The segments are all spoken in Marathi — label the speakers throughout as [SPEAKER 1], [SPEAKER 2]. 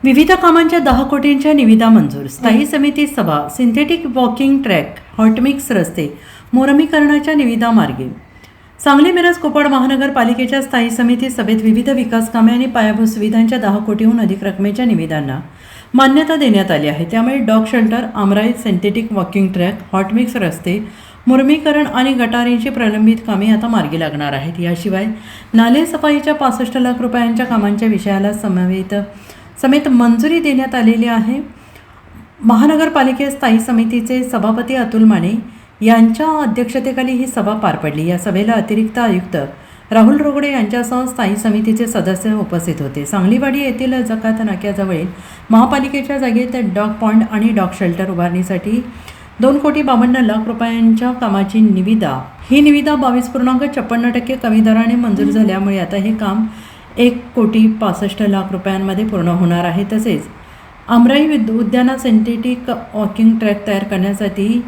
[SPEAKER 1] विविध कामांच्या 10 कोटींच्या निविदा मंजूर. स्थायी समिती सभा. सिंथेटिक वॉकिंग ट्रॅक, हॉटमिक्स रस्ते, मुरमीकरणाच्या निविदा मार्गे. सांगली मिरज कोपड महानगरपालिकेच्या स्थायी समिती सभेत विविध विकास कामे आणि पायाभूत सुविधांच्या 10 कोटीहून अधिक रकमेच्या निविदांना मान्यता देण्यात आली आहे. त्यामुळे डॉग शेल्टर, आमराई, सिंथेटिक वॉकिंग ट्रॅक, हॉटमिक्स रस्ते, मुरमीकरण आणि गटारींची प्रलंबित कामे आता मार्गी लागणार आहेत. याशिवाय नाले सफाईच्या 65 लाख रुपयांच्या कामांच्या विषयाला समेत मंजुरी देण्यात आलेली आहे. महानगरपालिका स्थायी समितीचे सभापती अतुल माने यांच्या अध्यक्षतेखाली ही सभा पार पडली. या सभेला अतिरिक्त आयुक्त राहुल रोगडे यांच्यासह स्थायी समितीचे सदस्य उपस्थित होते. सांगलीवाडी येथील जकात नाक्याजवळील महापालिकेच्या जागेत डॉग पॉन्ड आणि डॉग शेल्टर उभारणीसाठी 2,52 लाख रुपयांच्या कामाची निविदा. ही निविदा 22.56% कमी दराने मंजूर झाल्यामुळे आता हे काम 1,65 लाख रुपयांमध्ये पूर्ण होणार आहे. तसेच आमराई उद्यानात सिंथेटिक वॉकिंग ट्रॅक तयार करण्यासाठी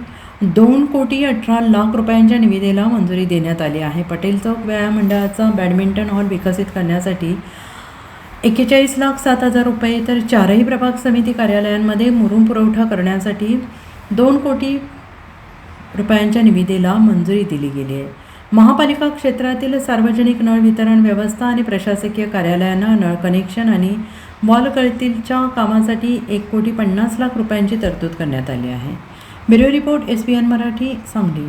[SPEAKER 1] 2,18 लाख रुपयांच्या निविदेला मंजुरी देण्यात आली आहे. पटेल चौक व्यायाम मंडळाचा बॅडमिंटन हॉल विकसित करण्यासाठी 41,07,000 रुपये, तर 4ही प्रभाग समिती कार्यालयांमध्ये मुरुम पुरवठा करण्यासाठी 2 कोटी रुपयांच्या निविदेला मंजुरी दिली गेली आहे. महापालिका क्षेत्रातील सार्वजनिक नळ वितरण व्यवस्था आणि प्रशासकीय कार्यालयांना नळ कनेक्शन आणि वॉल गळतीच्या कामासाठी 1,50 लाख रुपयांची तरतूद करण्यात आली आहे. Bureau report, SBN Marathi, Sangli.